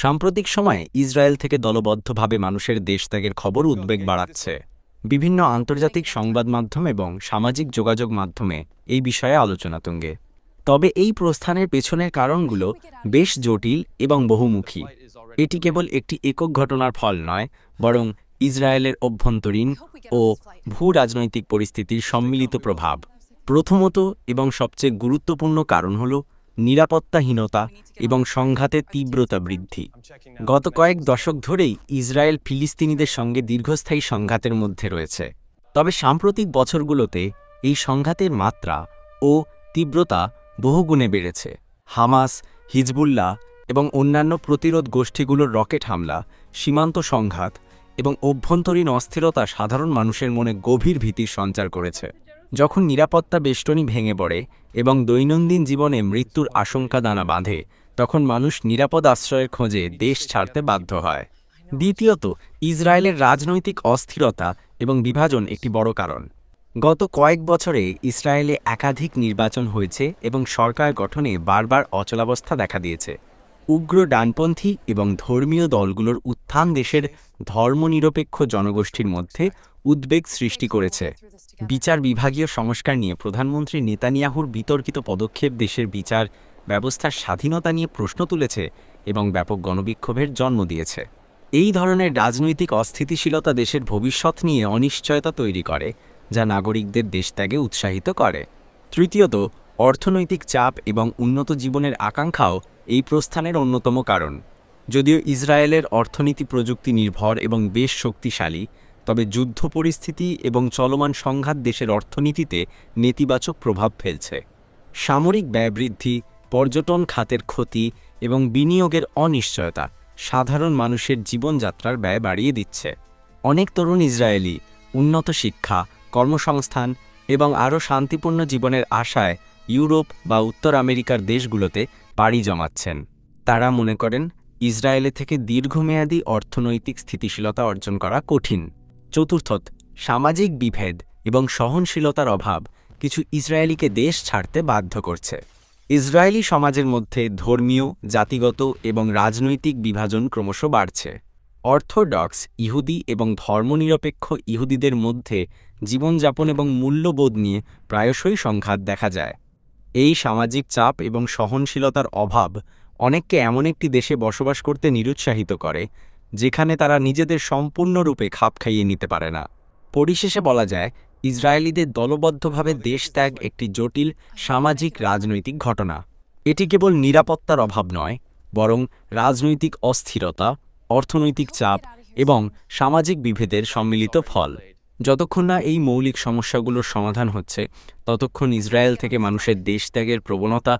সাম্প্রতিক সময়ে ইসরায়েল থেকে দলবদ্ধভাবে মানুষের দেশত্যাগের খবর উদ্বেগ বাড়াচ্ছে। বিভিন্ন আন্তর্জাতিক সংবাদ মাধ্যম এবং সামাজিক যোগাযোগ মাধ্যমে এই বিষয়ে আলোচনা তুঙ্গে। তবে এই প্রস্থানের পেছনের কারণগুলো বেশ জটিল এবং বহুমুখী। এটি কেবল একটি একক ঘটনার ফল নয়, বরং ইসরায়েলের অভ্যন্তরীণ ও ভূ রাজনৈতিক পরিস্থিতির সম্মিলিত প্রভাব। প্রথমত এবং সবচেয়ে গুরুত্বপূর্ণ কারণ হল নিরাপত্তাহীনতা এবং সংঘাতের তীব্রতা বৃদ্ধি। গত কয়েক দশক ধরেই ইসরায়েল ফিলিস্তিনিদের সঙ্গে দীর্ঘস্থায়ী সংঘাতের মধ্যে রয়েছে। তবে সাম্প্রতিক বছরগুলোতে এই সংঘাতের মাত্রা ও তীব্রতা বহুগুণে বেড়েছে। হামাস, হিজবুল্লাহ এবং অন্যান্য প্রতিরোধ গোষ্ঠীগুলোর রকেট হামলা, সীমান্ত সংঘাত এবং অভ্যন্তরীণ অস্থিরতা সাধারণ মানুষের মনে গভীর ভীতির সঞ্চার করেছে। যখন নিরাপত্তা বেষ্টনী ভেঙে পড়ে এবং দৈনন্দিন জীবনে মৃত্যুর আশঙ্কা দানা বাঁধে, তখন মানুষ নিরাপদ আশ্রয়ের খোঁজে দেশ ছাড়তে বাধ্য হয়। দ্বিতীয়ত, ইসরায়েলের রাজনৈতিক অস্থিরতা এবং বিভাজন একটি বড় কারণ। গত কয়েক বছরে ইসরায়েলে একাধিক নির্বাচন হয়েছে এবং সরকার গঠনে বারবার অচলাবস্থা দেখা দিয়েছে। উগ্র ডানপন্থী এবং ধর্মীয় দলগুলোর উত্থান দেশের ধর্মনিরপেক্ষ জনগোষ্ঠীর মধ্যে উদ্বেগ সৃষ্টি করেছে। বিচার বিভাগীয় সংস্কার নিয়ে প্রধানমন্ত্রী নেতানিয়াহুর বিতর্কিত পদক্ষেপ দেশের বিচার ব্যবস্থার স্বাধীনতা নিয়ে প্রশ্ন তুলেছে এবং ব্যাপক গণবিক্ষোভের জন্ম দিয়েছে। এই ধরনের রাজনৈতিক অস্থিতিশীলতা দেশের ভবিষ্যৎ নিয়ে অনিশ্চয়তা তৈরি করে, যা নাগরিকদের দেশত্যাগে উৎসাহিত করে। তৃতীয়ত, অর্থনৈতিক চাপ এবং উন্নত জীবনের আকাঙ্ক্ষাও এই প্রস্থানের অন্যতম কারণ। যদিও ইসরায়েলের অর্থনীতি প্রযুক্তি নির্ভর এবং বেশ শক্তিশালী, তবে যুদ্ধ পরিস্থিতি এবং চলমান সংঘাত দেশের অর্থনীতিতে নেতিবাচক প্রভাব ফেলছে। সামরিক ব্যয় বৃদ্ধি, পর্যটন খাতের ক্ষতি এবং বিনিয়োগের অনিশ্চয়তা সাধারণ মানুষের জীবনযাত্রার ব্যয় বাড়িয়ে দিচ্ছে। অনেক তরুণ ইসরায়েলি উন্নত শিক্ষা, কর্মসংস্থান এবং আরও শান্তিপূর্ণ জীবনের আশায় ইউরোপ বা উত্তর আমেরিকার দেশগুলোতে পাড়ি জমাচ্ছেন। তারা মনে করেন ইসরায়েলে থেকে দীর্ঘমেয়াদী অর্থনৈতিক স্থিতিশীলতা অর্জন করা কঠিন। চতুর্থত, সামাজিক বিভেদ এবং সহনশীলতার অভাব কিছু ইসরায়েলিকে দেশ ছাড়তে বাধ্য করছে। ইসরায়েলি সমাজের মধ্যে ধর্মীয়, জাতিগত এবং রাজনৈতিক বিভাজন ক্রমশ বাড়ছে। অর্থোডক্স ইহুদি এবং ধর্মনিরপেক্ষ ইহুদিদের মধ্যে জীবনযাপন এবং মূল্যবোধ নিয়ে প্রায়শই সংঘাত দেখা যায়। এই সামাজিক চাপ এবং সহনশীলতার অভাব অনেককে এমন একটি দেশে বসবাস করতে নিরুৎসাহিত করে, যেখানে তারা নিজেদের সম্পূর্ণরূপে খাপ খাইয়ে নিতে পারে না। পরিশেষে বলা যায়, ইসরায়েলিদের দলবদ্ধভাবে দেশ ত্যাগ একটি জটিল সামাজিক রাজনৈতিক ঘটনা। এটি কেবল নিরাপত্তার অভাব নয়, বরং রাজনৈতিক অস্থিরতা, অর্থনৈতিক চাপ এবং সামাজিক বিভেদের সম্মিলিত ফল। যতক্ষণ না এই মৌলিক সমস্যাগুলোর সমাধান হচ্ছে, ততক্ষণ ইসরায়েল থেকে মানুষের দেশত্যাগের প্রবণতা